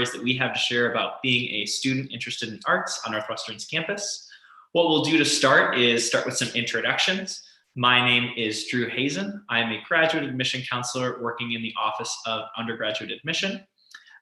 stories that we have to share about being a student interested in arts on Northwestern's campus. What we'll do to start is start with some introductions. My name is Drew Hazen. I am a graduate admission counselor working in the Office of Undergraduate Admission.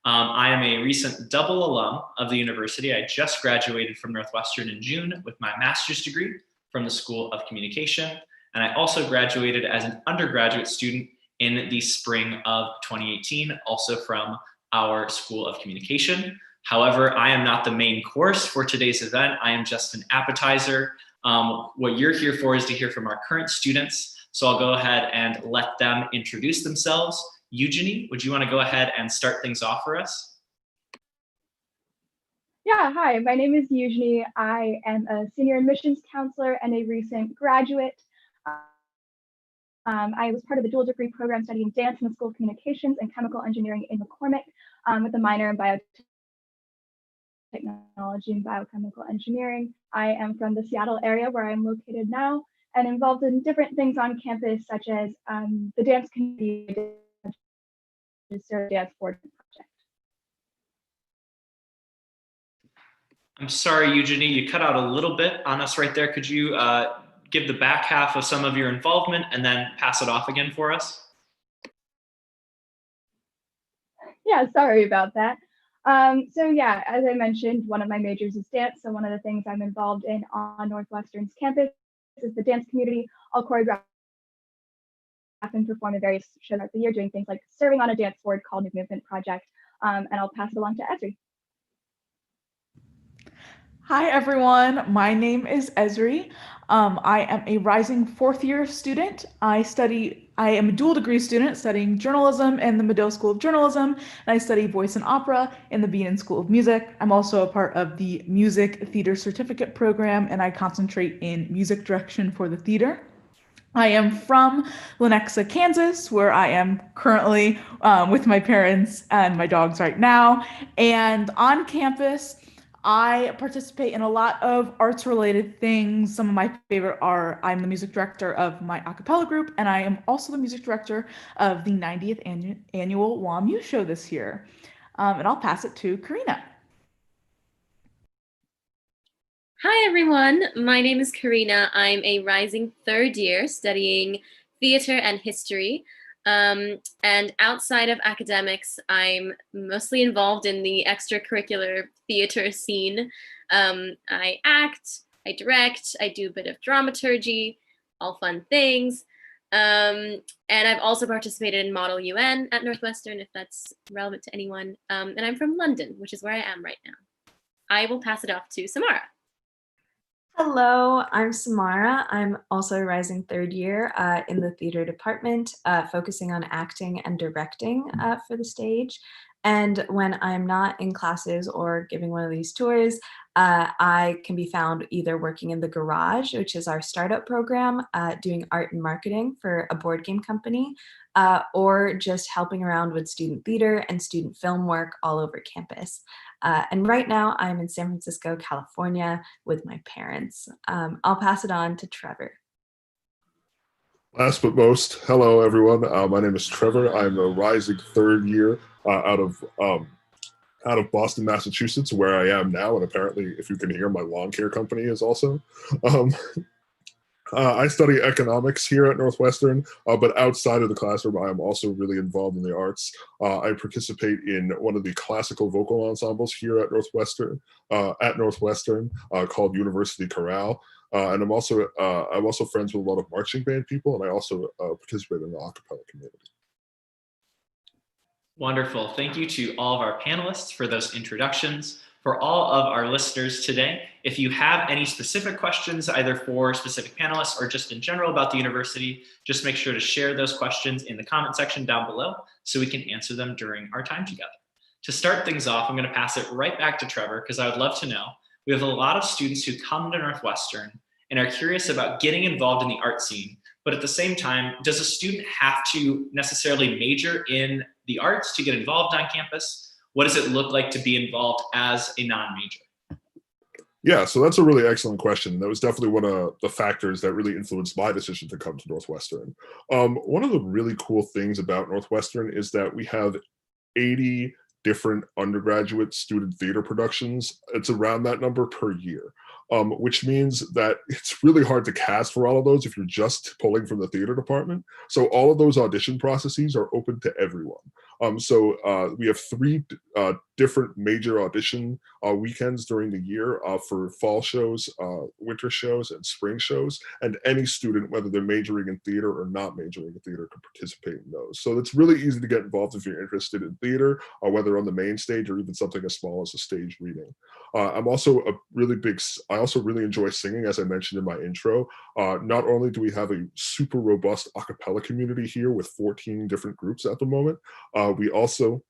I am a recent double alum of the university. I just graduated from Northwestern in June with my master's degree from the School of Communication. And I also graduated as an undergraduate student in the spring of 2018, also from our School of Communication. However, I am not the main course for today's event. I am just an appetizer. What you're here for is to hear from our current students. So I'll go ahead and let them introduce themselves. Eugenie, would you want to go ahead and start things off for us? Yeah, hi, my name is Eugenie. I am a senior admissions counselor and a recent graduate. I was part of the dual degree program studying dance in the School of Communications and Chemical Engineering in McCormick with a minor in Biotechnology and Biochemical Engineering. I am from the Seattle area where I'm located now and involved in different things on campus, such as the dance community, dance board project. I'm sorry, Eugenie, you cut out a little bit on us right there. Could you give the back half of some of your involvement and then pass it off again for us? Yeah, sorry about that. So yeah, as I mentioned, one of my majors is dance. So one of the things I'm involved in on Northwestern's campus is the dance community. I'll choreograph and perform in various shows throughout the year, doing things like serving on a dance board called New Movement Project. And I'll pass it along to Ezri. Hi, everyone. My name is Ezri. I am a rising fourth-year student. I am a dual degree student studying journalism in the Medill School of Journalism, and I study voice and opera in the Beaton School of Music. I'm also a part of the Music Theater Certificate Program, and I concentrate in music direction for the theater. I am from Lenexa, Kansas, where I am currently with my parents and my dogs right now. And on campus, I participate in a lot of arts-related things. Some of my favorite are I'm the music director of my a cappella group, and I am also the music director of the 90th annual WAMU show this year. And I'll pass it to Karina. Hi, everyone. My name is Karina. I'm a rising third year studying theater and history. And outside of academics, I'm mostly involved in the extracurricular theater scene. I act, I direct, I do a bit of dramaturgy, all fun things. And I've also participated in Model UN at Northwestern, if that's relevant to anyone. And I'm from London, which is where I am right now. I will pass it off to Samara. Hello, I'm Samara. I'm also a rising third year in the theater department, focusing on acting and directing for the stage. And when I'm not in classes or giving one of these tours, I can be found either working in the Garage, which is our startup program, doing art and marketing for a board game company, or just helping around with student theater and student film work all over campus. And right now I'm in San Francisco, California with my parents. I'll pass it on to Trevor. Last but most, hello everyone. My name is Trevor. I'm a rising third year out of Boston, Massachusetts, where I am now. And apparently, if you can hear, my lawn care company is also. I study economics here at Northwestern, but outside of the classroom, I am also really involved in the arts. I participate in one of the classical vocal ensembles here at Northwestern called University Chorale. And I'm also friends with a lot of marching band people, and I also participate in the a cappella community. Wonderful. Thank you to all of our panelists for those introductions. For all of our listeners today, if you have any specific questions, either for specific panelists or just in general about the university, just make sure to share those questions in the comment section down below so we can answer them during our time together. To start things off, I'm going to pass it right back to Trevor because I would love to know, we have a lot of students who come to Northwestern and are curious about getting involved in the art scene, but at the same time, does a student have to necessarily major in the arts to get involved on campus? What does it look like to be involved as a non-major? Yeah, so that's a really excellent question. That was definitely one of the factors that really influenced my decision to come to Northwestern. One of the really cool things about Northwestern is that we have 80 different undergraduate student theater productions. It's around that number per year, which means that it's really hard to cast for all of those if you're just pulling from the theater department. So all of those audition processes are open to everyone. So we have 3 different major audition weekends during the year for fall shows, winter shows, and spring shows. And any student, whether they're majoring in theater or not majoring in theater, can participate in those. So it's really easy to get involved if you're interested in theater, whether on the main stage or even something as small as a stage reading. I'm also I also really enjoy singing, as I mentioned in my intro. Not only do we have a super robust a cappella community here with 14 different groups at the moment, we also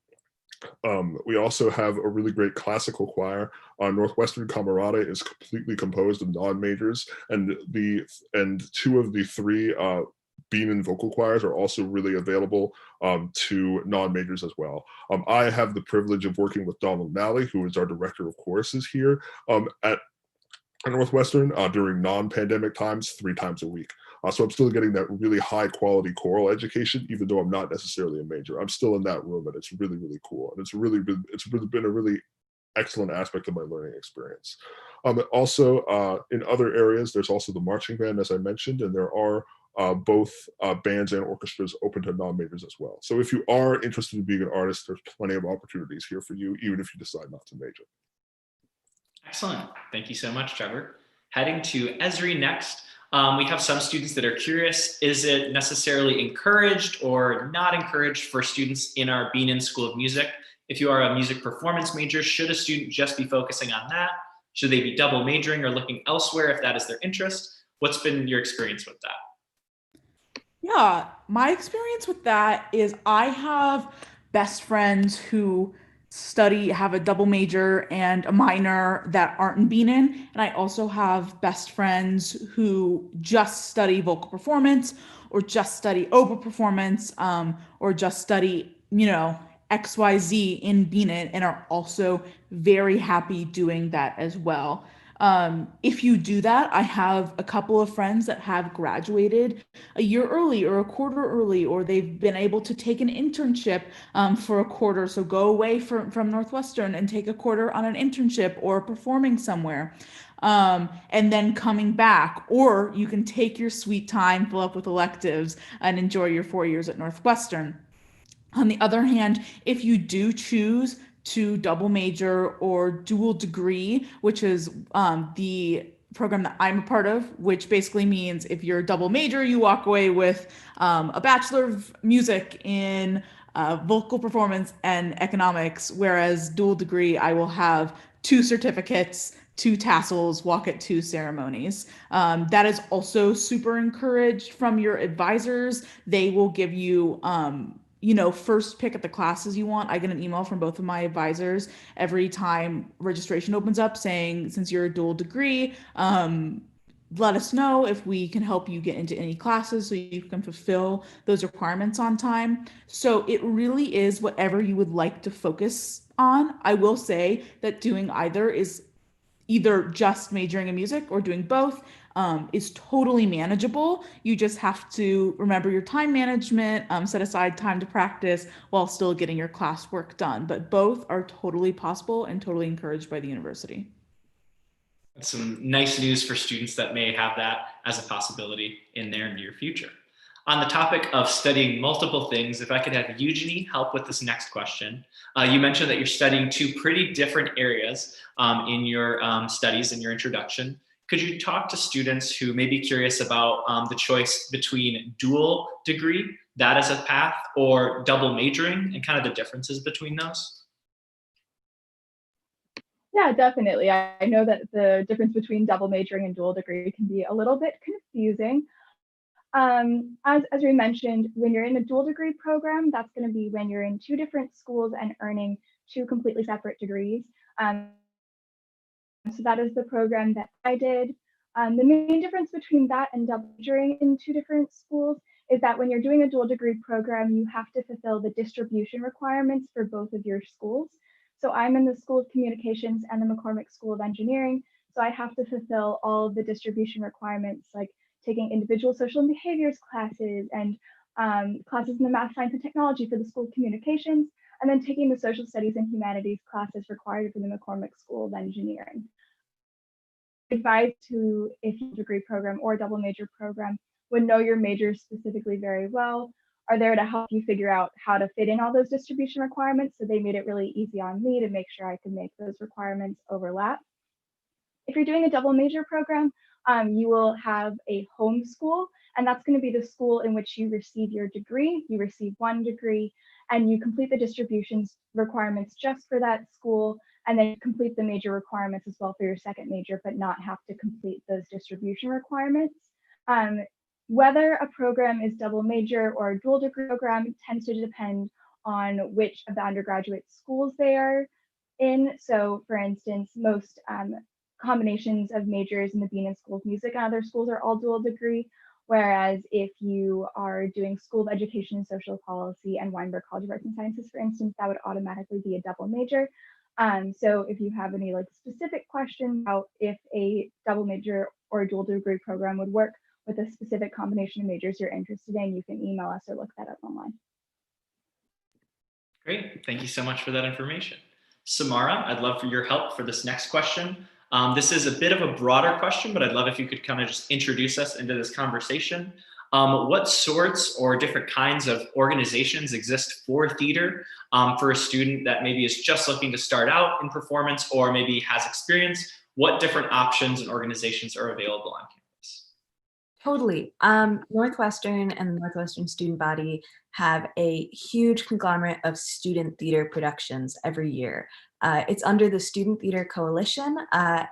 have a really great classical choir. Northwestern Camerata is completely composed of non-majors, and 2 of the 3 Bean and vocal choirs are also really available to non-majors as well. I have the privilege of working with Donald Nally, who is our director of choruses here at Northwestern during non-pandemic times 3 times a week. So I'm still getting that really high quality choral education, even though I'm not necessarily a major. I'm still in that room, and it's really, really cool. And it's really been a really excellent aspect of my learning experience. Also, in other areas, there's also the marching band, as I mentioned, and there are both bands and orchestras open to non-majors as well. So if you are interested in being an artist, there's plenty of opportunities here for you, even if you decide not to major. Excellent. Thank you so much, Trevor. Heading to Ezri next. We have some students that are curious, is it necessarily encouraged or not encouraged for students in our Beanin School of Music? If you are a music performance major, should a student just be focusing on that? Should they be double majoring or looking elsewhere if that is their interest? What's been your experience with that? Yeah, my experience with that is I have best friends who have a double major and a minor that aren't in Beanin. And I also have best friends who just study vocal performance or just study oboe performance or just study, XYZ in Beanin and are also very happy doing that as well. If you do that, I have a couple of friends that have graduated a year early or a quarter early, or they've been able to take an internship for a quarter. So go away from Northwestern and take a quarter on an internship or performing somewhere. And then coming back, or you can take your sweet time, fill up with electives, and enjoy your 4 years at Northwestern. On the other hand, if you do choose to double major or dual degree, which is the program that I'm a part of, which basically means if you're a double major, you walk away with a Bachelor of Music in vocal performance and economics, whereas dual degree, I will have 2 certificates, 2 tassels, walk at 2 ceremonies. That is also super encouraged from your advisors. They will give you first pick at the classes you want. I get an email from both of my advisors every time registration opens up saying, since you're a dual degree, let us know if we can help you get into any classes so you can fulfill those requirements on time. So it really is whatever you would like to focus on. I will say that doing either is either just majoring in music or doing both is totally manageable. You just have to remember your time management, set aside time to practice while still getting your classwork done. But both are totally possible and totally encouraged by the university. That's some nice news for students that may have that as a possibility in their near future. On the topic of studying multiple things, if I could have Eugenie help with this next question. You mentioned that you're studying 2 pretty different areas in your studies in your introduction. Could you talk to students who may be curious about the choice between dual degree, that as a path, or double majoring, and kind of the differences between those? Yeah, definitely. I know that the difference between double majoring and dual degree can be a little bit confusing. As we mentioned, when you're in a dual degree program, that's going to be when you're in 2 different schools and earning 2 completely separate degrees. So that is the program that I did. The main difference between that and double majoring in 2 different schools is that when you're doing a dual degree program, you have to fulfill the distribution requirements for both of your schools. So I'm in the School of Communications and the McCormick School of Engineering. So I have to fulfill all of the distribution requirements, like taking individual social and behaviors classes and classes in the math, science, and technology for the School of Communications, and then taking the social studies and humanities classes required for the McCormick School of Engineering. Advised to, if you have a degree program or a double major program, would know your majors specifically very well, are there to help you figure out how to fit in all those distribution requirements. So they made it really easy on me to make sure I could make those requirements overlap. If you're doing a double major program, you will have a home school, and that's going to be the school in which you receive your degree. You receive one degree, and you complete the distributions requirements just for that school, and then complete the major requirements as well for your second major, but not have to complete those distribution requirements. Whether a program is double major or a dual degree program tends to depend on which of the undergraduate schools they are in. So for instance, most combinations of majors in the Beanan School of Music and other schools are all dual degree, whereas if you are doing School of Education and Social Policy and Weinberg College of Arts and Sciences, for instance, that would automatically be a double major. So if you have any like specific questions about if a double major or a dual degree program would work with a specific combination of majors you're interested in, you can email us or look that up online. Great, thank you so much for that information. Samara, I'd love for your help for this next question. This is a bit of a broader question, but I'd love if you could kind of just introduce us into this conversation. What sorts or different kinds of organizations exist for theater for a student that maybe is just looking to start out in performance or maybe has experience? What different options and organizations are available on campus? Totally. Northwestern and the Northwestern student body have a huge conglomerate of student theater productions every year. It's under the Student Theater Coalition,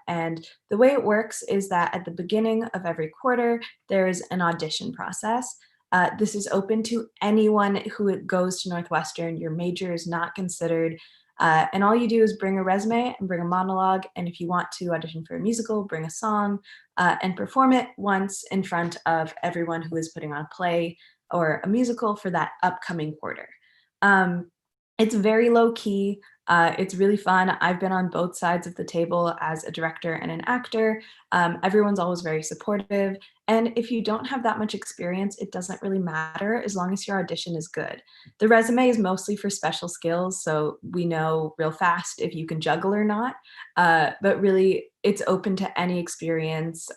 and the way it works is that at the beginning of every quarter, there's an audition process. This is open to anyone who goes to Northwestern. Your major is not considered. And all you do is bring a resume and bring a monologue. And if you want to audition for a musical, bring a song and perform it once in front of everyone who is putting on a play or a musical for that upcoming quarter. It's very low key. It's really fun. I've been on both sides of the table as a director and an actor. Everyone's always very supportive. And if you don't have that much experience, it doesn't really matter as long as your audition is good. The resume is mostly for special skills, so we know real fast if you can juggle or not. But really, it's open to any experience,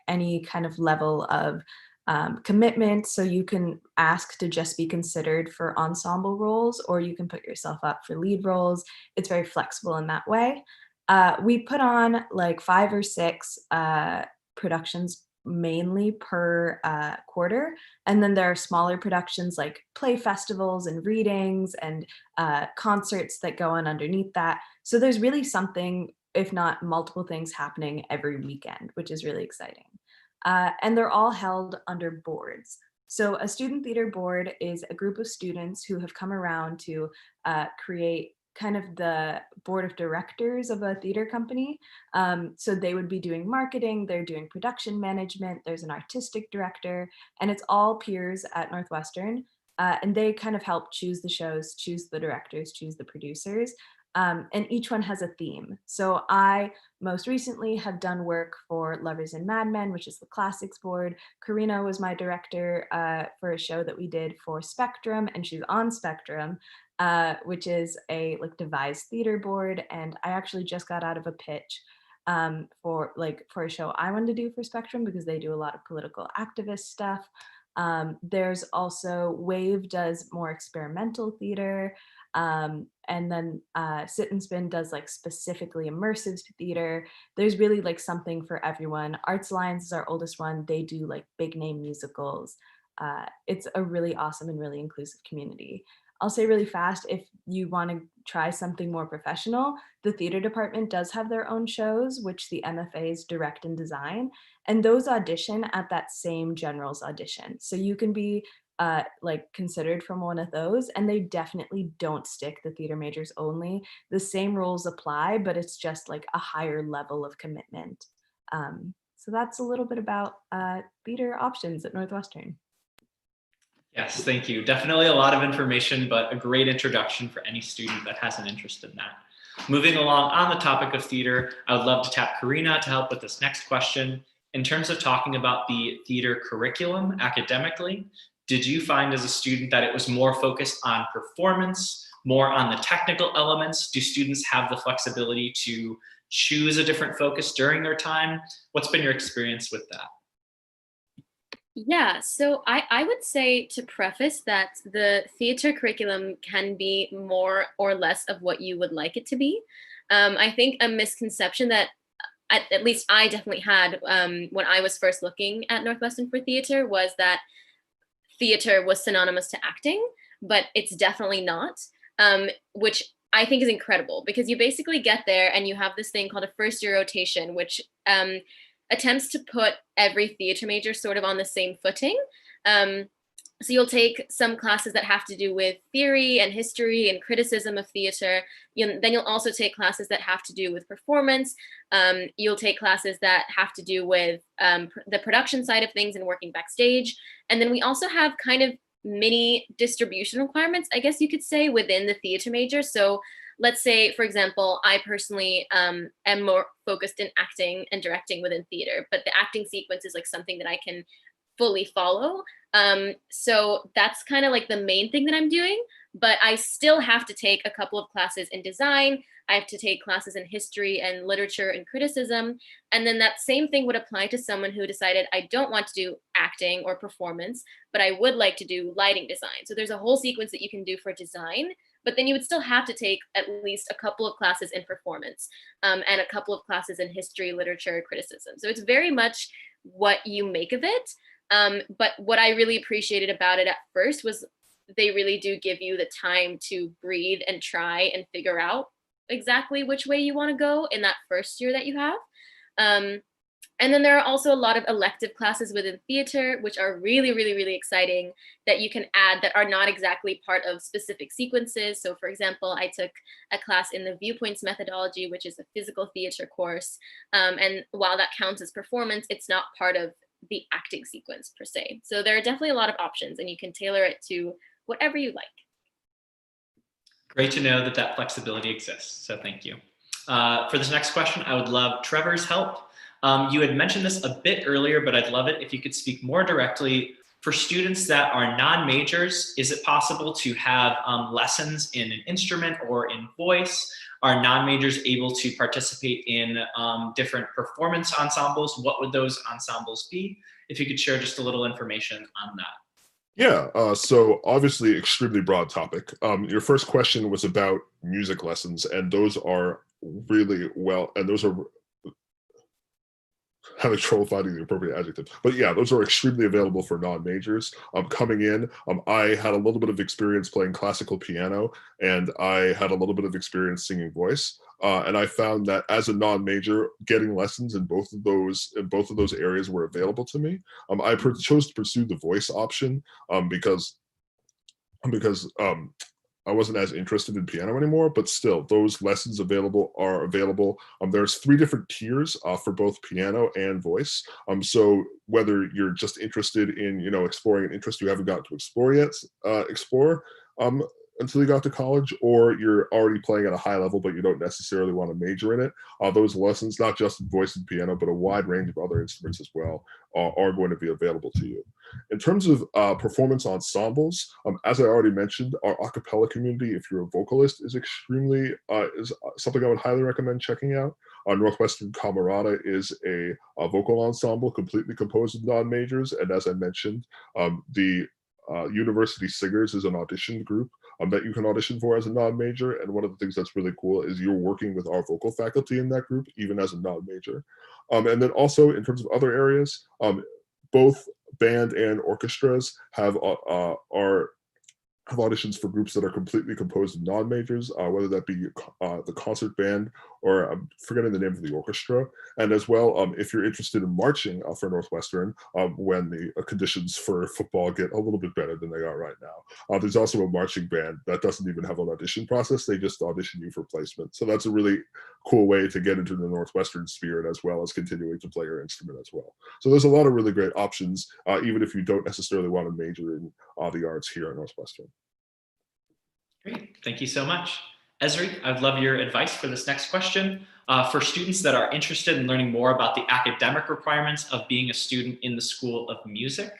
any kind of level of commitment. So you can ask to just be considered for ensemble roles, or you can put yourself up for lead roles. It's very flexible in that way. We put on like 5 or 6 productions mainly per quarter. And then there are smaller productions like play festivals and readings and concerts that go on underneath that. So there's really something, if not multiple things happening every weekend, which is really exciting. And they're all held under boards. So a student theater board is a group of students who have come around to create kind of the board of directors of a theater company. So they would be doing marketing, they're doing production management, there's an artistic director, and it's all peers at Northwestern. And they kind of help choose the shows, choose the directors, choose the producers. And each one has a theme. So I most recently have done work for Lovers and Madmen, which is the classics board. Karina was my director for a show that we did for Spectrum, and she's on Spectrum, which is a like devised theater board. And I actually just got out of a pitch for a show I wanted to do for Spectrum because they do a lot of political activist stuff. There's also Wave does more experimental theater. And then Sit and Spin does like specifically immersive theater. There's really like something for everyone. Arts Alliance is our oldest one. They do like big name musicals. It's a really awesome and really inclusive community. I'll say really fast, if you want to try something more professional, the theater department does have their own shows, which the MFAs direct and design, and those audition at that same general's audition. So you can be like considered from one of those, and they definitely don't stick the theater majors only. The same rules apply, but it's just like a higher level of commitment. So that's a little bit about theater options at Northwestern. Yes, thank you. Definitely a lot of information, but a great introduction for any student that has an interest in that. Moving along on the topic of theater, I would love to tap Karina to help with this next question. In terms of talking about the theater curriculum academically, did you find as a student that it was more focused on performance, more on the technical elements? Do students have the flexibility to choose a different focus during their time? What's been your experience with that? Yeah, so I would say, to preface, that the theater curriculum can be more or less of what you would like it to be. I think a misconception that at least I definitely had when I was first looking at Northwestern for theater was that theater was synonymous to acting, but it's definitely not, which I think is incredible, because you basically get there and you have this thing called a first year rotation, which attempts to put every theater major sort of on the same footing. So you'll take some classes that have to do with theory and history and criticism of theater. Then you'll also take classes that have to do with performance. You'll take classes that have to do with the production side of things and working backstage. And then we also have kind of mini distribution requirements, I guess you could say, within the theater major. So let's say, for example, I personally am more focused in acting and directing within theater, but the acting sequence is like something that I can fully follow. So that's kind of like the main thing that I'm doing, but I still have to take a couple of classes in design. I have to take classes in history and literature and criticism. And then that same thing would apply to someone who decided, I don't want to do acting or performance, but I would like to do lighting design. So there's a whole sequence that you can do for design, but then you would still have to take at least a couple of classes in performance, and a couple of classes in history, literature, criticism. So it's very much what you make of it. But what I really appreciated about it at first was they really do give you the time to breathe and try and figure out exactly which way you want to go in that first year that you have. And then there are also a lot of elective classes within theater, which are really, really, really exciting, that you can add that are not exactly part of specific sequences. So for example, I took a class in the Viewpoints methodology, which is a physical theater course. And while that counts as performance, it's not part of the acting sequence per se. So there are definitely a lot of options, and you can tailor it to whatever you like. Great to know that that flexibility exists. So thank you. For this next question, I would love Trevor's help. You had mentioned this a bit earlier, but I'd love it if you could speak more directly. For students that are non-majors, is it possible to have lessons in an instrument or in voice? Are non-majors able to participate in different performance ensembles? What would those ensembles be? If you could share just a little information on that. Yeah, so obviously extremely broad topic. Your first question was about music lessons, and those are really well, and those are having trouble finding the appropriate adjective. But yeah, those are extremely available for non-majors. Coming in, I had a little bit of experience playing classical piano, and I had a little bit of experience singing voice. And I found that as a non-major, getting lessons in both of those areas were available to me. I chose to pursue the voice option because I wasn't as interested in piano anymore, but still, those lessons are available. There's 3 different tiers for both piano and voice. So whether you're just interested in, exploring an interest you haven't got to explore yet, until you got to college, or you're already playing at a high level, but you don't necessarily want to major in it, those lessons, not just in voice and piano, but a wide range of other instruments as well, are going to be available to you. In terms of performance ensembles, as I already mentioned, our a cappella community, if you're a vocalist, is something I would highly recommend checking out. Northwestern Camerata is a vocal ensemble completely composed of non-majors, and as I mentioned, the University Singers is an audition group that you can audition for as a non-major. And one of the things that's really cool is you're working with our vocal faculty in that group, even as a non-major. And then also in terms of other areas, both band and orchestras have auditions for groups that are completely composed of non-majors, whether that be the concert band or I'm forgetting the name of the orchestra. And as well, if you're interested in marching for Northwestern, when the conditions for football get a little bit better than they are right now, there's also a marching band that doesn't even have an audition process. They just audition you for placement. So that's a really cool way to get into the Northwestern spirit, as well as continuing to play your instrument as well. So there's a lot of really great options, even if you don't necessarily want to major in the arts here at Northwestern. Great, thank you so much. Ezri, I'd love your advice for this next question. For students that are interested in learning more about the academic requirements of being a student in the School of Music,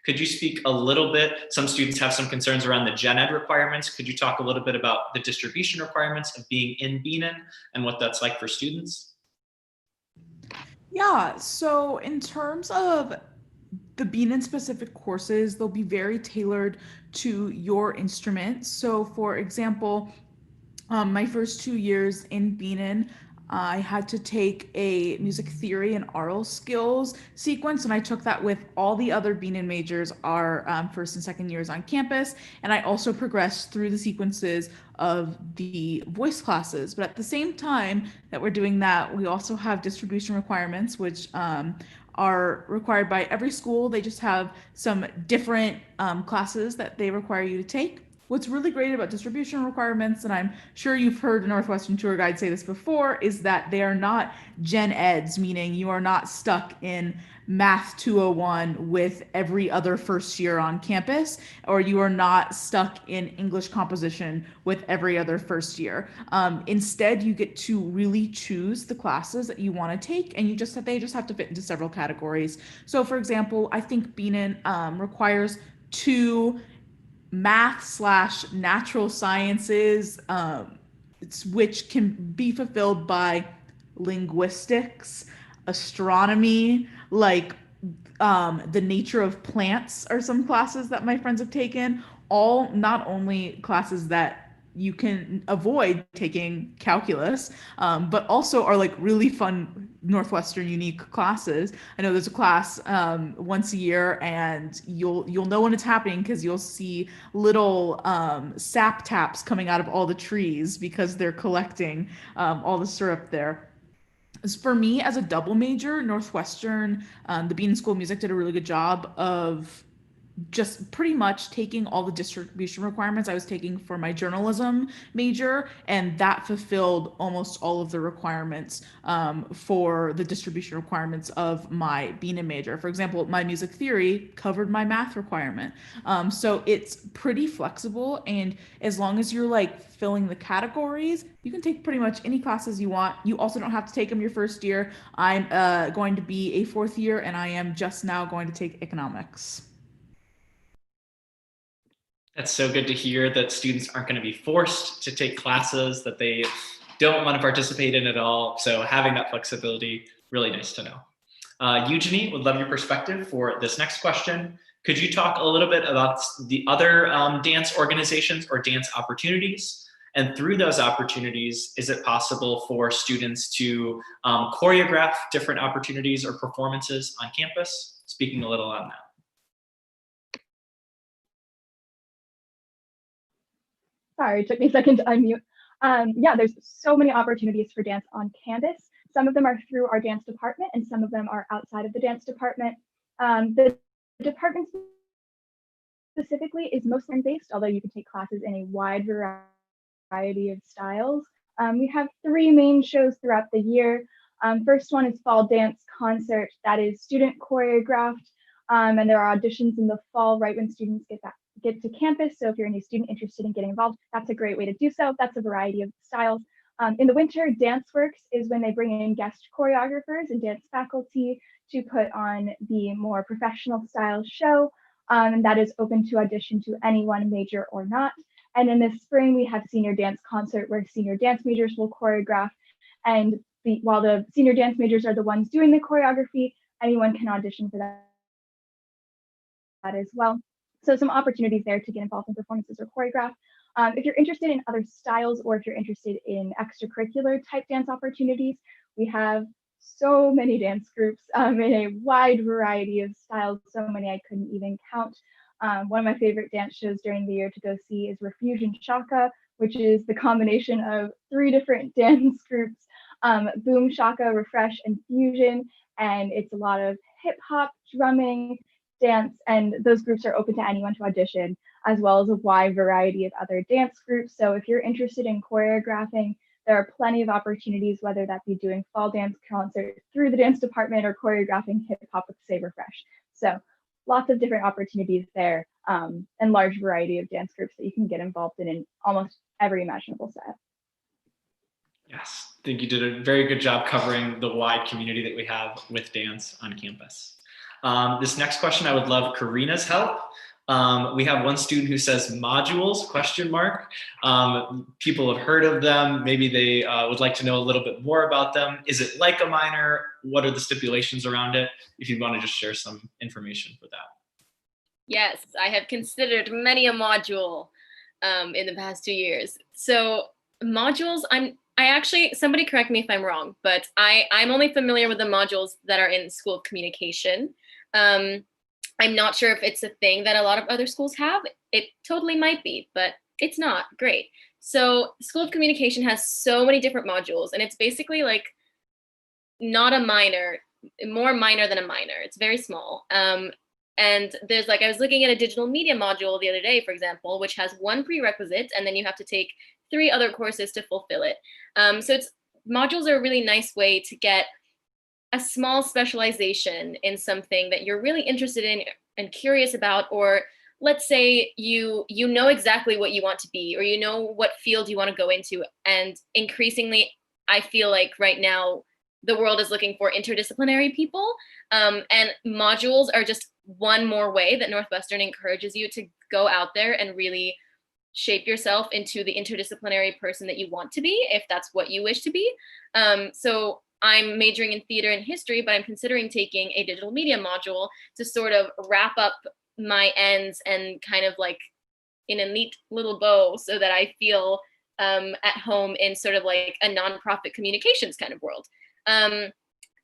could you speak a little bit? Some students have some concerns around the gen ed requirements. Could you talk a little bit about the distribution requirements of being in Benin and what that's like for students? Yeah, so in terms of the Benin specific courses, they'll be very tailored to your instrument. So for example, my first 2 years in Benin, I had to take a music theory and aural skills sequence, and I took that with all the other Benin majors, our first and second years on campus. And I also progressed through the sequences of the voice classes. But at the same time that we're doing that, we also have distribution requirements, which are required by every school. They just have some different classes that they require you to take. What's really great about distribution requirements, and I'm sure you've heard a Northwestern tour guide say this before, is that they are not gen eds, meaning you are not stuck in Math 201 with every other first year on campus, or you are not stuck in English composition with every other first year. Instead, you get to really choose the classes that you want to take, and they just have to fit into several categories. So, for example, I think Benin requires 2 math/natural sciences, which can be fulfilled by linguistics, astronomy, like the nature of plants are some classes that my friends have taken. All not only classes that you can avoid taking calculus, but also are like really fun Northwestern unique classes. I know there's a class once a year, and you'll know when it's happening because you'll see little sap taps coming out of all the trees because they're collecting all the syrup there. For me, as a double major, Northwestern, the Bean School of Music did a really good job of just pretty much taking all the distribution requirements I was taking for my journalism major, and that fulfilled almost all of the requirements for the distribution requirements of my BENA major. For example, my music theory covered my math requirement. So it's pretty flexible, and as long as you're like filling the categories, you can take pretty much any classes you want. You also don't have to take them your first year. I'm going to be a fourth year, and I am just now going to take economics. That's so good to hear that students aren't going to be forced to take classes that they don't want to participate in at all. So having that flexibility, really nice to know. Eugenie, would love your perspective for this next question. Could you talk a little bit about the other dance organizations or dance opportunities? And through those opportunities, is it possible for students to choreograph different opportunities or performances on campus? Speaking a little on that. Sorry, it took me a second to unmute. Yeah, there's so many opportunities for dance on campus. Some of them are through our dance department, and some of them are outside of the dance department. The department specifically is mostly based, although you can take classes in a wide variety of styles. We have 3 main shows throughout the year. First one is Fall Dance Concert. That is student choreographed, and there are auditions in the fall right when students get to campus. So if you're any student interested in getting involved, that's a great way to do so. That's a variety of styles. In the winter, DanceWorks is when they bring in guest choreographers and dance faculty to put on the more professional style show. And that is open to audition to anyone, major or not. And in the spring, we have Senior Dance Concert, where senior dance majors will choreograph. And while the senior dance majors are the ones doing the choreography, anyone can audition for that as well. So some opportunities there to get involved in performances or choreograph. If you're interested in other styles, or if you're interested in extracurricular type dance opportunities, we have so many dance groups in a wide variety of styles, so many I couldn't even count. One of my favorite dance shows during the year to go see is Refusion Shaka, which is the combination of 3 different dance groups, Boom Shaka, Refresh, and Fusion. And it's a lot of hip hop, drumming, dance, and those groups are open to anyone to audition, as well as a wide variety of other dance groups. So if you're interested in choreographing, there are plenty of opportunities, whether that be doing fall dance concert through the dance department or choreographing hip hop with Say Refresh. So lots of different opportunities there, and large variety of dance groups that you can get involved in almost every imaginable style. Yes, I think you did a very good job covering the wide community that we have with dance on campus. This next question, I would love Karina's help. We have one student who says modules, question mark. People have heard of them. Maybe they would like to know a little bit more about them. Is it like a minor? What are the stipulations around it? If you want to just share some information for that. Yes, I have considered many a module in the past 2 years. So modules, I actually, somebody correct me if I'm wrong, but I'm only familiar with the modules that are in School of Communication. I'm not sure if it's a thing that a lot of other schools have. It totally might be, but it's not. Great. So School of Communication has so many different modules, and it's basically like not a minor, more minor than a minor. It's very small. And there's like, I was looking at a digital media module the other day, for example, which has one prerequisite, and then you have to take 3 other courses to fulfill it. So modules are a really nice way to get a small specialization in something that you're really interested in and curious about, or let's say you know exactly what you want to be, or you know what field you want to go into. And increasingly, I feel like right now, the world is looking for interdisciplinary people. And modules are just one more way that Northwestern encourages you to go out there and really shape yourself into the interdisciplinary person that you want to be, if that's what you wish to be. So I'm majoring in theater and history, but I'm considering taking a digital media module to sort of wrap up my ends and kind of like in a neat little bow so that I feel at home in sort of like a nonprofit communications kind of world.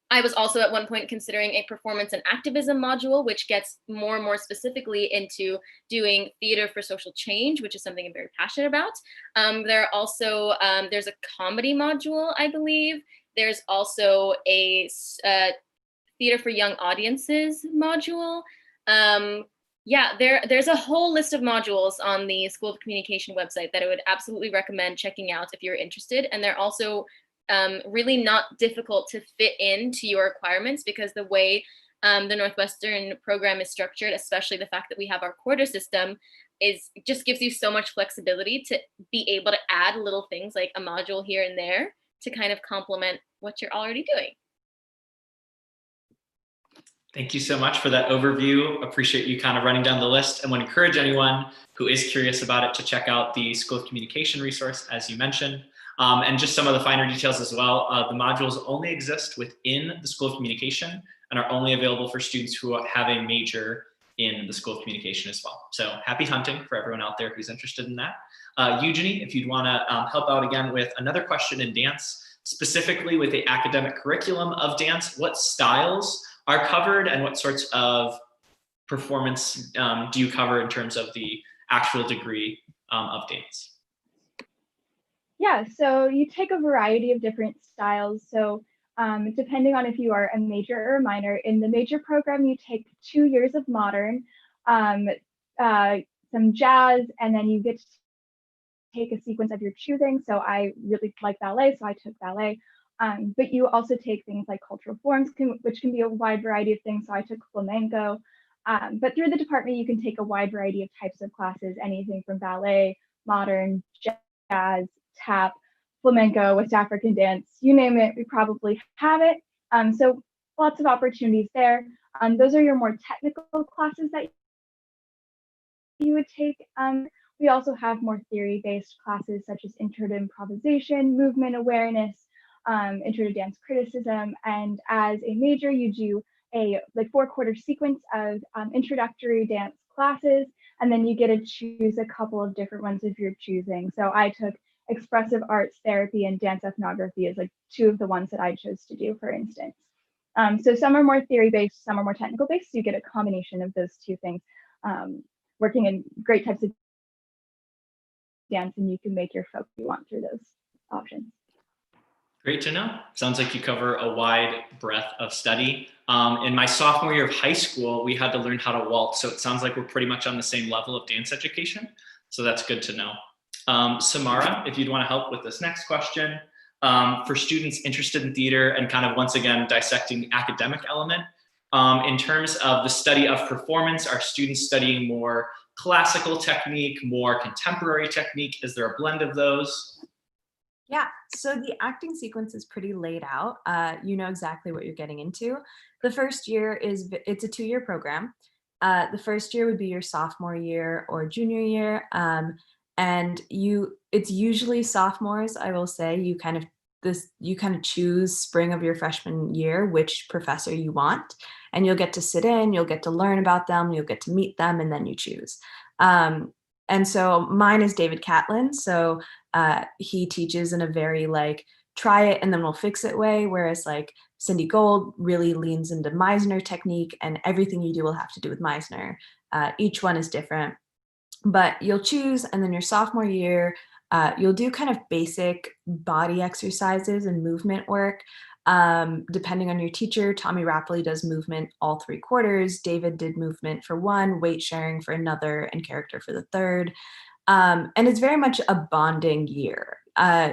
I was also at one point considering a performance and activism module, which gets more and more specifically into doing theater for social change, which is something I'm very passionate about. There are also, there's a comedy module, I believe. There's also a theater for young audiences module. Yeah, there's a whole list of modules on the School of Communication website that I would absolutely recommend checking out if you're interested. And they're also really not difficult to fit into your requirements, because the way the Northwestern program is structured, especially the fact that we have our quarter system, just gives you so much flexibility to be able to add little things like a module here and there to kind of complement what you're already doing. Thank you so much for that overview. Appreciate you kind of running down the list, and would encourage anyone who is curious about it to check out the School of Communication resource, as you mentioned. And just some of the finer details as well. The modules only exist within the School of Communication and are only available for students who have a major in the School of Communication as well. So happy hunting for everyone out there who's interested in that. Eugenie, if you'd want to help out again with another question in dance, specifically with the academic curriculum of dance, what styles are covered and what sorts of performance do you cover in terms of the actual degree of dance? Yeah, so you take a variety of different styles. So depending on if you are a major or a minor, in the major program, you take 2 years of modern, some jazz, and then you get to take a sequence of your choosing. So I really like ballet, so I took ballet. But you also take things like cultural forms, which can be a wide variety of things. So I took flamenco. But through the department, you can take a wide variety of types of classes, anything from ballet, modern, jazz, tap, flamenco, West African dance, you name it, we probably have it. So lots of opportunities there. Those are your more technical classes that you would take. We also have more theory-based classes such as intro to improvisation, movement awareness, intro to dance criticism. And as a major, you do a 4-quarter sequence of introductory dance classes, and then you get to choose a couple of different ones of your choosing. So I took expressive arts therapy and dance ethnography as like 2 of the ones that I chose to do, for instance. So some are more theory-based, some are more technical-based, so you get a combination of those 2 things, working in great types of dance, and you can make your folk you want through those options. Great to know. Sounds like you cover a wide breadth of study. In my sophomore year of high school, we had to learn how to waltz, so it sounds like we're pretty much on the same level of dance education, so that's good to know. Samara, if you'd want to help with this next question, for students interested in theater and kind of once again dissecting the academic element, in terms of the study of performance, are students studying more classical technique, more contemporary technique? Is there a blend of those? Yeah, so the acting sequence is pretty laid out. You know exactly what you're getting into. The first year it's a 2-year program. The first year would be your sophomore year or junior year, and it's usually sophomores. I will say you kind of choose spring of your freshman year which professor you want, and you'll get to sit in, you'll get to learn about them, you'll get to meet them, and then you choose. And so mine is David Catlin. So he teaches in a very like try it and then we'll fix it way, whereas like Cindy Gold really leans into Meisner technique, and everything you do will have to do with Meisner. Each one is different, but you'll choose, and then your sophomore year, you'll do kind of basic body exercises and movement work. Depending on your teacher, Tommy Rapley does movement all 3 quarters. David did movement for 1, weight sharing for another, and character for the 3rd. And it's very much a bonding year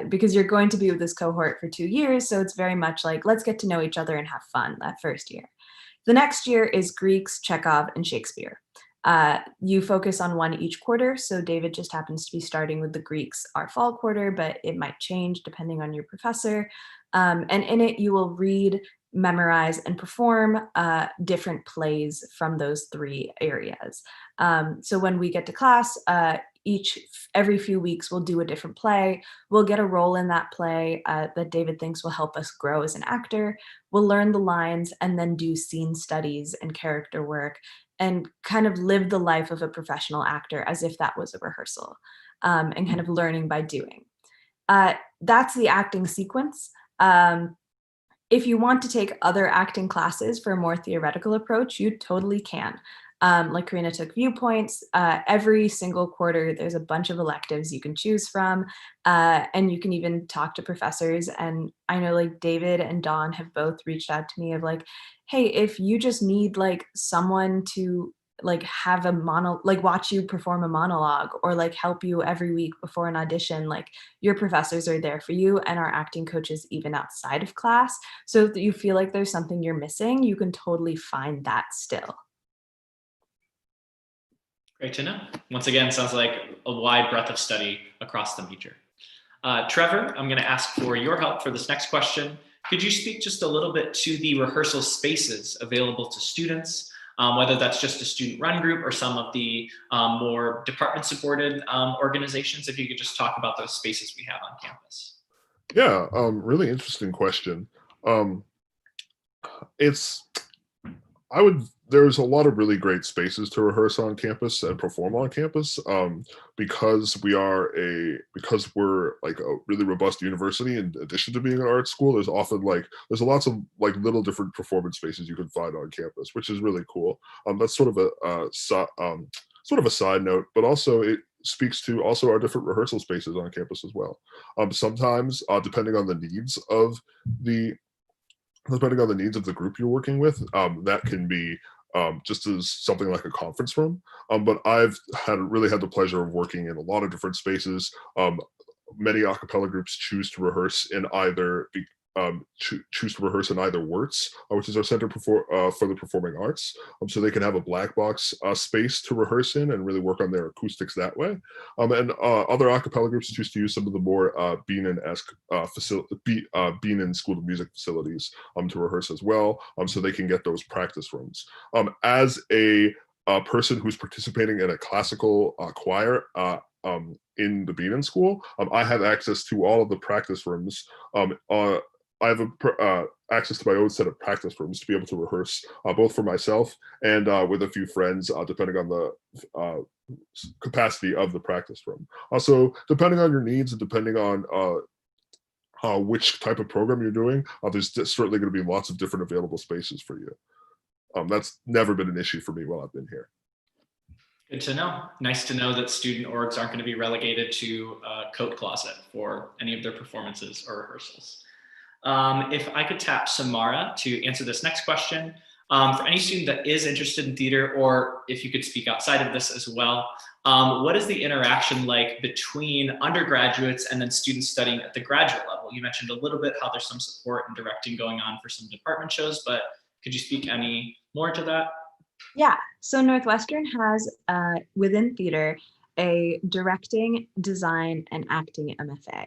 because you're going to be with this cohort for 2 years. So it's very much like, let's get to know each other and have fun that first year. The next year is Greeks, Chekhov, and Shakespeare. You focus on 1 each quarter. So David just happens to be starting with the Greeks our fall quarter, but it might change depending on your professor. And in it, you will read, memorize, and perform different plays from those 3 areas. So when we get to class, every few weeks we'll do a different play. We'll get a role in that play that David thinks will help us grow as an actor. We'll learn the lines and then do scene studies and character work and kind of live the life of a professional actor as if that was a rehearsal, and kind of learning by doing. That's the acting sequence. If you want to take other acting classes for a more theoretical approach, you totally can. Like Karina took viewpoints. Every single quarter, there's a bunch of electives you can choose from, and you can even talk to professors. And I know like David and Dawn have both reached out to me of like, hey, if you just need like someone to like have watch you perform a monologue or like help you every week before an audition, like your professors are there for you, and our acting coaches even outside of class. So if you feel like there's something you're missing, you can totally find that still. Great to know. Once again, sounds like a wide breadth of study across the major. Trevor, I'm going to ask for your help for this next question. Could you speak just a little bit to the rehearsal spaces available to students, whether that's just a student run group or some of the more department supported organizations? If you could just talk about those spaces we have on campus. Yeah, really interesting question. There's a lot of really great spaces to rehearse on campus and perform on campus, because we're like a really robust university. In addition to being an art school, there's lots of like little different performance spaces you can find on campus, which is really cool. That's sort of a side note, but also it speaks to also our different rehearsal spaces on campus as well. Sometimes, depending on the needs of the group you're working with, that can be just as something like a conference room. But I've really had the pleasure of working in a lot of different spaces. Many a cappella groups choose to rehearse in either WIRTS, which is our Center for the Performing Arts, so they can have a black box space to rehearse in and really work on their acoustics that way. And other a cappella groups choose to use some of the more Beanin-esque Beanin School of Music facilities to rehearse as well, so they can get those practice rooms. As a person who's participating in a classical choir in the Beanin School, I have access to all of the practice rooms. I have access to my own set of practice rooms to be able to rehearse both for myself and with a few friends, depending on the capacity of the practice room. Also, depending on your needs and depending on which type of program you're doing, there's certainly going to be lots of different available spaces for you. That's never been an issue for me while I've been here. Good to know. Nice to know that student orgs aren't going to be relegated to a coat closet for any of their performances or rehearsals. If I could tap Samara to answer this next question, for any student that is interested in theater, or if you could speak outside of this as well, what is the interaction like between undergraduates and then students studying at the graduate level? You mentioned a little bit how there's some support and directing going on for some department shows, but could you speak any more to that? Yeah, so Northwestern has within theater a directing, design, and acting MFA.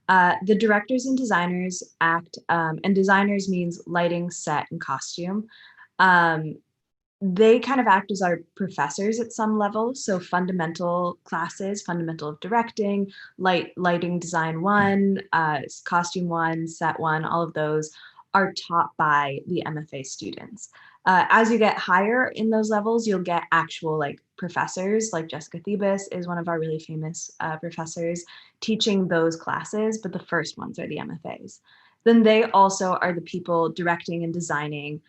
The directors and designers act, and designers means lighting, set, and costume. They kind of act as our professors at some level. So fundamental classes, fundamental of directing, lighting design 1, costume 1, set 1, all of those are taught by the MFA students. As you get higher in those levels, you'll get actual like professors, like Jessica Thebus is one of our really famous professors teaching those classes, but the first ones are the MFAs. Then they also are the people directing and designing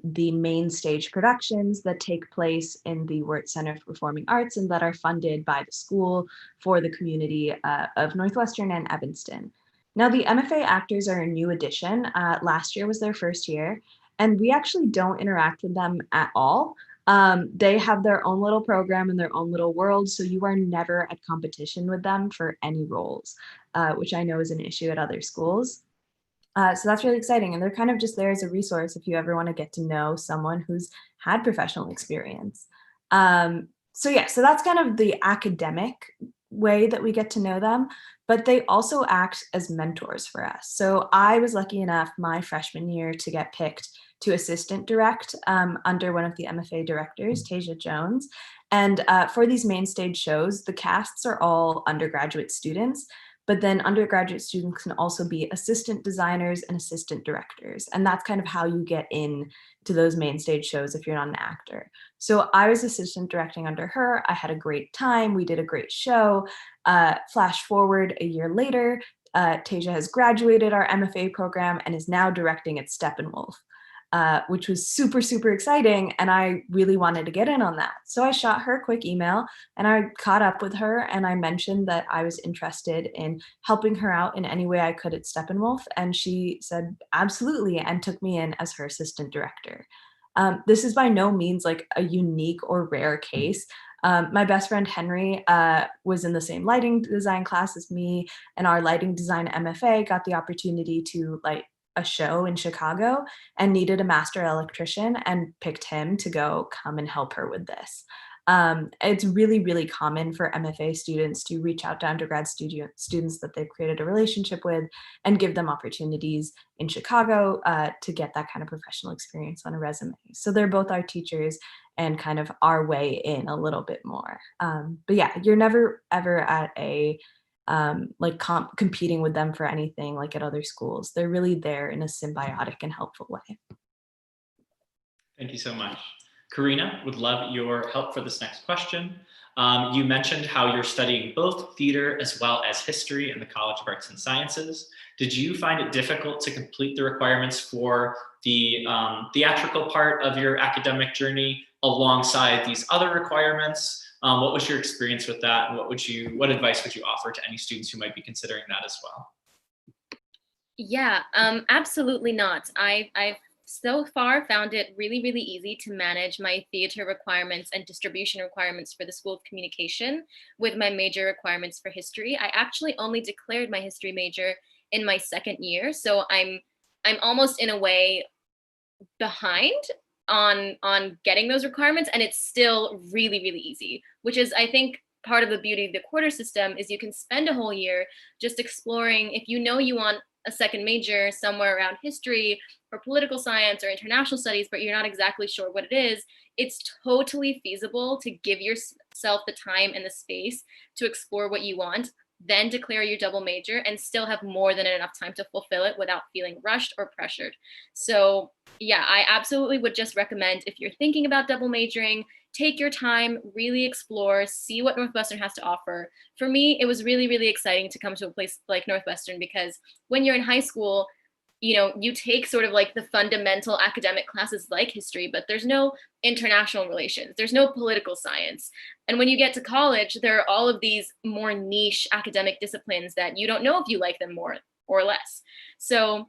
the main stage productions that take place in the Wirt Center for Performing Arts and that are funded by the school for the community of Northwestern and Evanston. Now, the MFA Actors are a new addition. Last year was their first year, and we actually don't interact with them at all. They have their own little program and their own little world, so you are never at competition with them for any roles, which I know is an issue at other schools. So that's really exciting. And they're kind of just there as a resource if you ever want to get to know someone who's had professional experience. So that's kind of the academic way that we get to know them, but they also act as mentors for us. So I was lucky enough my freshman year to get picked to assistant direct under one of the MFA directors, Tasia Jones. And for these main stage shows, the casts are all undergraduate students. But then undergraduate students can also be assistant designers and assistant directors. And that's kind of how you get in to those main stage shows if you're not an actor. So I was assistant directing under her. I had a great time. We did a great show. Flash forward a year later, Tasia has graduated our MFA program and is now directing at Steppenwolf. Which was super, super exciting. And I really wanted to get in on that. So I shot her a quick email and I caught up with her and I mentioned that I was interested in helping her out in any way I could at Steppenwolf. And she said, absolutely, and took me in as her assistant director. This is by no means like a unique or rare case. My best friend Henry was in the same lighting design class as me, and our lighting design MFA got the opportunity to light a show in Chicago and needed a master electrician and picked him to come and help her with this. It's really, really common for MFA students to reach out to undergrad students that they've created a relationship with and give them opportunities in Chicago to get that kind of professional experience on a resume. So they're both our teachers and kind of our way in a little bit more. But yeah, you're never ever at a competing with them for anything like at other schools. They're really there in a symbiotic and helpful way. Thank you so much. Karina, would love your help for this next question. You mentioned how you're studying both theater as well as history in the College of Arts and Sciences. Did you find it difficult to complete the requirements for the theatrical part of your academic journey alongside these other requirements? What was your experience with that? And what advice would you offer to any students who might be considering that as well? Yeah, absolutely not. I've so far found it really, really easy to manage my theater requirements and distribution requirements for the School of Communication with my major requirements for history. I actually only declared my history major in my second year, so I'm almost in a way behind on getting those requirements, and it's still really, really easy, which is, I think, part of the beauty of the quarter system is you can spend a whole year just exploring. If you know you want a second major somewhere around history or political science or international studies, but you're not exactly sure what it is, it's totally feasible to give yourself the time and the space to explore what you want, then declare your double major and still have more than enough time to fulfill it without feeling rushed or pressured. So yeah, I absolutely would just recommend, if you're thinking about double majoring, take your time, really explore, see what Northwestern has to offer. For me, it was really, really exciting to come to a place like Northwestern because when you're in high school, you take sort of like the fundamental academic classes like history, but there's no international relations, there's no political science. And when you get to college, there are all of these more niche academic disciplines that you don't know if you like them more or less. So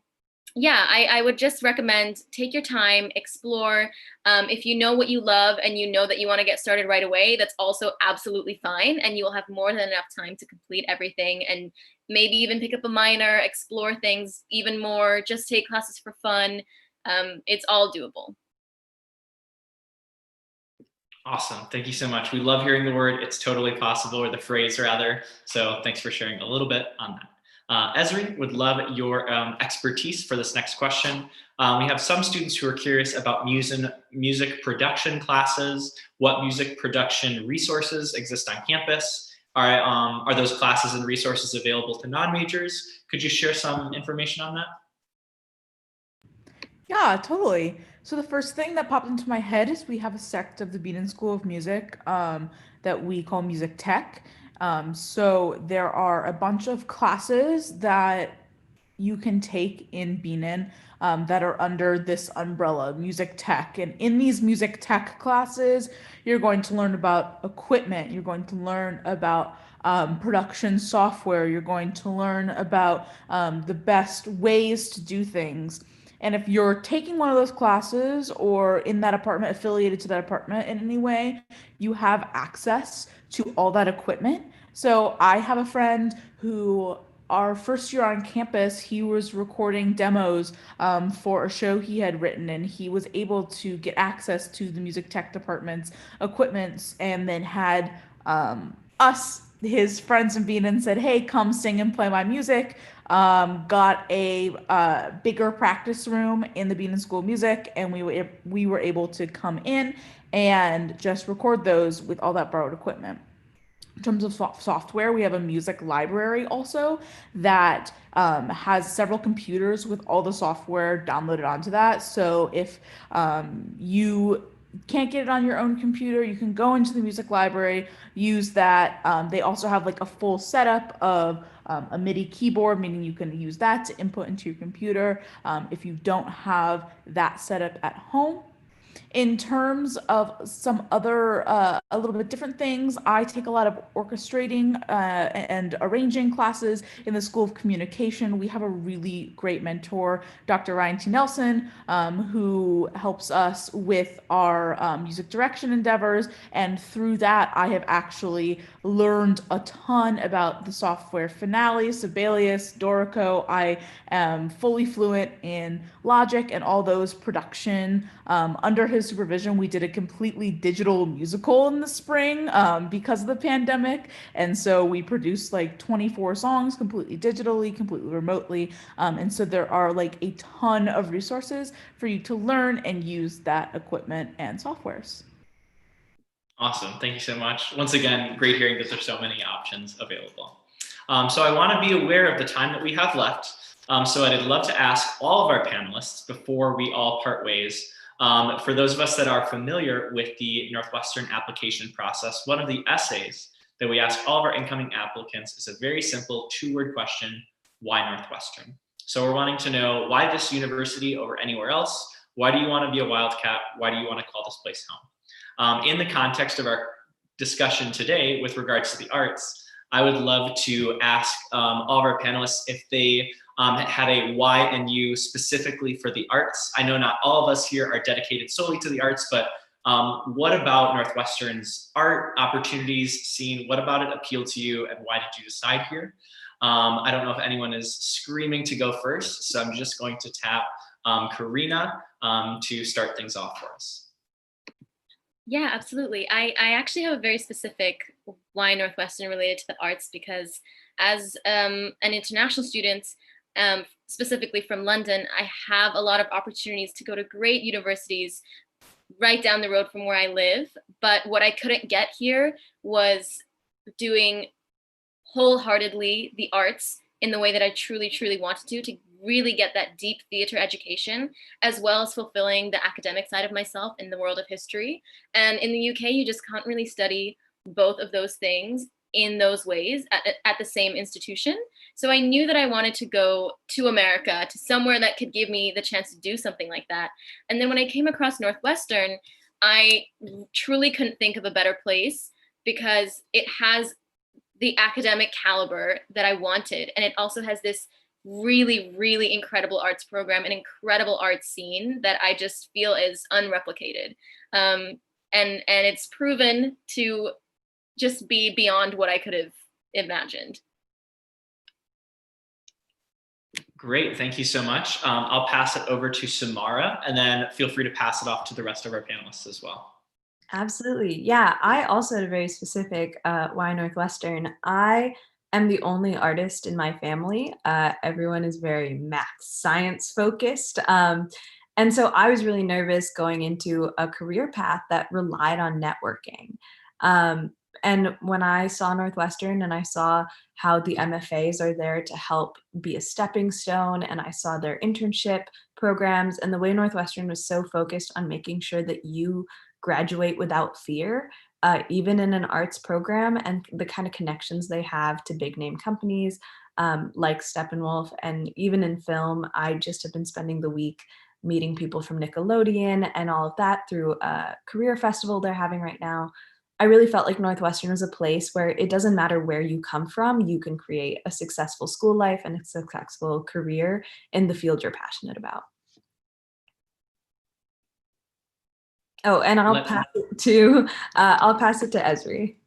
yeah, I would just recommend take your time, explore. If you know what you love and you know that you want to get started right away, that's also absolutely fine. And you'll have more than enough time to complete everything and maybe even pick up a minor, explore things even more, just take classes for fun. It's all doable. Awesome. Thank you so much. We love hearing the word "it's totally possible," or the phrase rather. So thanks for sharing a little bit on that. Ezri, would love your expertise for this next question. We have some students who are curious about music production classes, what music production resources exist on campus. Are those classes and resources available to non-majors? Could you share some information on that? Yeah, totally. So the first thing that popped into my head is we have a sect of the Beaton School of Music that we call Music Tech. So there are a bunch of classes that you can take in Beaton that are under this umbrella, Music Tech. And in these Music Tech classes, you're going to learn about equipment, you're going to learn about production software, you're going to learn about the best ways to do things. And if you're taking one of those classes or in that apartment, affiliated to that apartment in any way, you have access to all that equipment. So I have a friend who, our first year on campus, he was recording demos for a show he had written, and he was able to get access to the music tech department's equipment, and then had us, his friends in Beaton, said, "Hey, come sing and play my music." Got a bigger practice room in the Beaton School of Music, and we were able to come in and just record those with all that borrowed equipment. In terms of software, we have a music library also that has several computers with all the software downloaded onto that. So if you can't get it on your own computer, you can go into the music library, use that. They also have like a full setup of a MIDI keyboard, meaning you can use that to input into your computer if you don't have that setup at home. In terms of some other, a little bit different things, I take a lot of orchestrating and arranging classes in the School of Communication. We have a really great mentor, Dr. Ryan T. Nelson, who helps us with our music direction endeavors. And through that, I have actually learned a ton about the software Finale, Sibelius, Dorico. I am fully fluent in Logic and all those production. Under his supervision, we did a completely digital musical in the spring because of the pandemic. And so we produced like 24 songs completely digitally, completely remotely. And so there are like a ton of resources for you to learn and use that equipment and softwares. Awesome. Thank you so much. Once again, great hearing that there's so many options available. So I want to be aware of the time that we have left. So I'd love to ask all of our panelists before we all part ways. For those of us that are familiar with the Northwestern application process, one of the essays that we ask all of our incoming applicants is a very simple 2-word question: why Northwestern? So we're wanting to know, why this university over anywhere else? Why do you want to be a Wildcat? Why do you want to call this place home? In the context of our discussion today with regards to the arts, I would love to ask all of our panelists if they had a why and you specifically for the arts. I know not all of us here are dedicated solely to the arts, but what about Northwestern's art opportunities scene? What about it appealed to you, and why did you decide here? I don't know if anyone is screaming to go first, so I'm just going to tap Karina to start things off for us. Yeah, absolutely. I actually have a very specific why Northwestern related to the arts, because as an international student, specifically from London, I have a lot of opportunities to go to great universities right down the road from where I live. But what I couldn't get here was doing wholeheartedly the arts in the way that I truly, truly wanted to really get that deep theater education, as well as fulfilling the academic side of myself in the world of history. And in the UK, you just can't really study both of those things in those ways at the same institution. So I knew that I wanted to go to America, to somewhere that could give me the chance to do something like that. And then when I came across Northwestern, I truly couldn't think of a better place, because it has the academic caliber that I wanted. And it also has this really, really incredible arts program, an incredible arts scene that I just feel is unreplicated. And it's proven to just be beyond what I could have imagined. Great, thank you so much. I'll pass it over to Samara, and then feel free to pass it off to the rest of our panelists as well. Absolutely. Yeah, I also had a very specific why Northwestern. I am the only artist in my family. Everyone is very math science focused. And so I was really nervous going into a career path that relied on networking. And when I saw Northwestern and I saw how the MFAs are there to help be a stepping stone, and I saw their internship programs and the way Northwestern was so focused on making sure that you graduate without fear, even in an arts program, and the kind of connections they have to big name companies like Steppenwolf, and even in film, I just have been spending the week meeting people from Nickelodeon and all of that through a career festival they're having right now. I really felt like Northwestern was a place where it doesn't matter where you come from, you can create a successful school life and a successful career in the field you're passionate about. Oh, and I'll pass it to Ezri.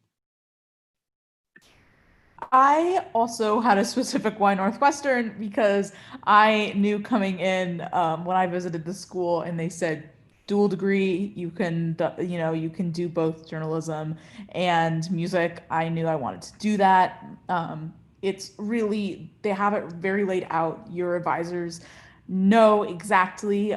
I also had a specific why Northwestern because I knew coming in when I visited the school and they said dual degree, you can you can do both journalism and music. I knew I wanted to do that. It's really, they have it very laid out. Your advisors know exactly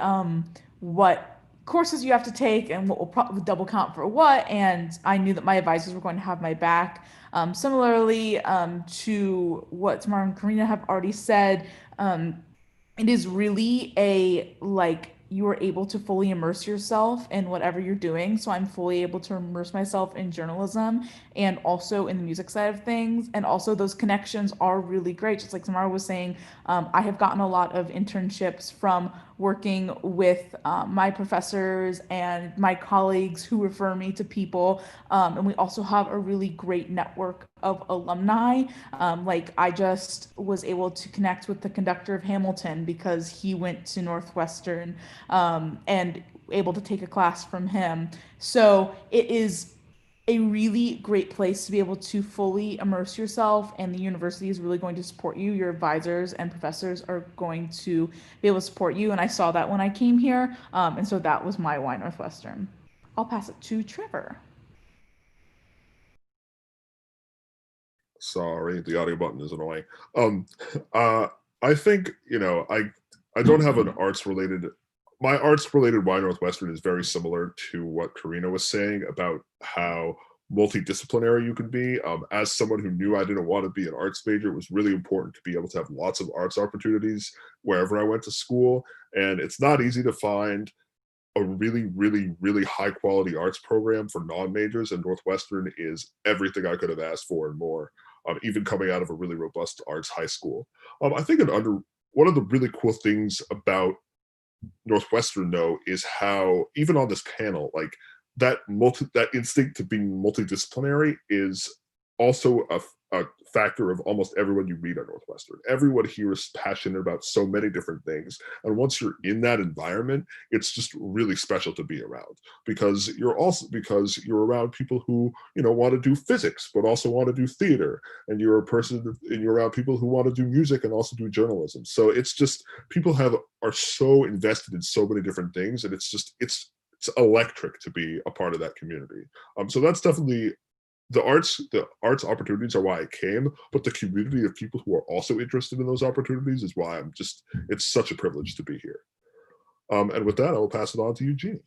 what courses you have to take and what will probably double count for what. And I knew that my advisors were going to have my back. Similarly to what Samara and Karina have already said, it is really a like you are able to fully immerse yourself in whatever you're doing. So I'm fully able to immerse myself in journalism and also in the music side of things. And also those connections are really great. Just like Samara was saying, I have gotten a lot of internships from working with my professors and my colleagues who refer me to people. And we also have a really great network of alumni. Like I just was able to connect with the conductor of Hamilton because he went to Northwestern and able to take a class from him. So it is a really great place to be able to fully immerse yourself, and the university is really going to support you. Your advisors and professors are going to be able to support you, and I saw that when I came here, and so that was my why Northwestern. I'll pass it to Trevor. Sorry, the audio button is annoying. I think, I don't have an arts related. My arts related why Northwestern is very similar to what Karina was saying about how multidisciplinary you can be. As someone who knew I didn't want to be an arts major, it was really important to be able to have lots of arts opportunities wherever I went to school. And it's not easy to find a really, really, really high quality arts program for non-majors, and Northwestern is everything I could have asked for and more, even coming out of a really robust arts high school. I think one of the really cool things about Northwestern, though, is how even on this panel, like that instinct to being multidisciplinary is also a factor of almost everyone you meet at Northwestern. Everyone here is passionate about so many different things, and once you're in that environment, it's just really special to be around because you're around people who want to do physics but also want to do theater, and you're around people who want to do music and also do journalism. So it's just people are so invested in so many different things, and it's electric to be a part of that community. So that's definitely the arts opportunities are why I came, but the community of people who are also interested in those opportunities is why it's such a privilege to be here. And with that, I will pass it on to Eugenie.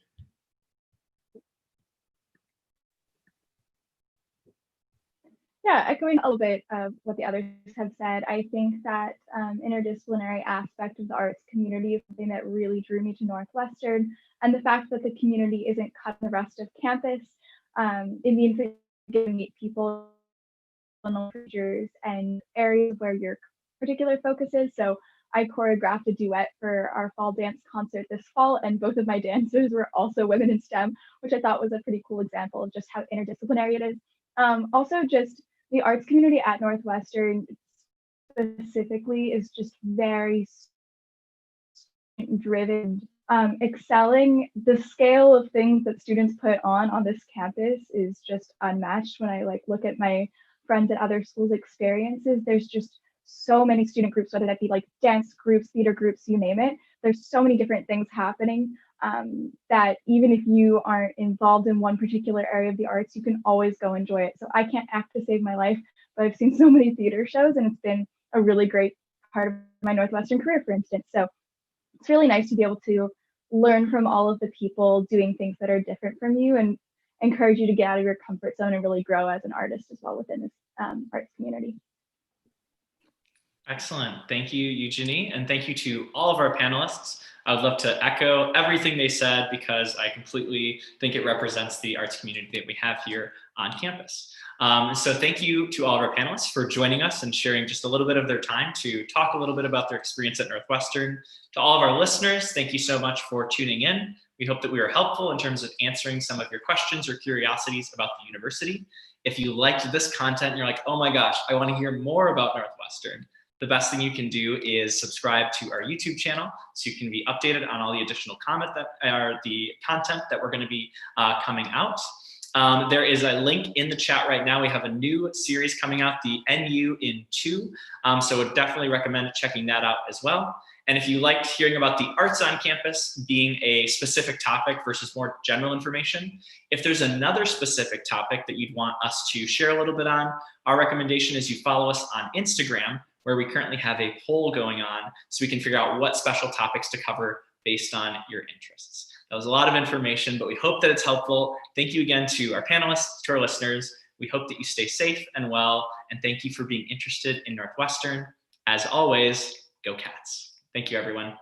Yeah, echoing a little bit of what the others have said, I think that interdisciplinary aspect of the arts community is something that really drew me to Northwestern, and the fact that the community isn't cut in the rest of campus, it means that you get to meet people in majors and areas where your particular focus is. So I choreographed a duet for our fall dance concert this fall, and both of my dancers were also women in STEM, which I thought was a pretty cool example of just how interdisciplinary it is. Also, just the arts community at Northwestern specifically is just very driven, excelling. The scale of things that students put on this campus is just unmatched. When I look at my friends at other schools' experiences, there's just so many student groups, whether that be like dance groups, theater groups, you name it. There's so many different things happening that even if you aren't involved in one particular area of the arts, you can always go enjoy it. So I can't act to save my life, but I've seen so many theater shows, and it's been a really great part of my Northwestern career, for instance. So it's really nice to be able to learn from all of the people doing things that are different from you and encourage you to get out of your comfort zone and really grow as an artist as well within this arts community. Excellent. Thank you, Eugenie. And thank you to all of our panelists. I would love to echo everything they said because I completely think it represents the arts community that we have here on campus. So thank you to all of our panelists for joining us and sharing just a little bit of their time to talk a little bit about their experience at Northwestern. To all of our listeners, thank you so much for tuning in. We hope that we were helpful in terms of answering some of your questions or curiosities about the university. If you liked this content and you're like, oh my gosh, I want to hear more about Northwestern, the best thing you can do is subscribe to our YouTube channel so you can be updated on all the additional content that we're going to be coming out. There is a link in the chat right now. We have a new series coming out, the NU in 2. So I would definitely recommend checking that out as well. And if you liked hearing about the arts on campus being a specific topic versus more general information, if there's another specific topic that you'd want us to share a little bit on, our recommendation is you follow us on Instagram, where we currently have a poll going on so we can figure out what special topics to cover based on your interests. That was a lot of information, but we hope that it's helpful. Thank you again to our panelists, to our listeners. We hope that you stay safe and well, and thank you for being interested in Northwestern. As always, go Cats. Thank you, everyone.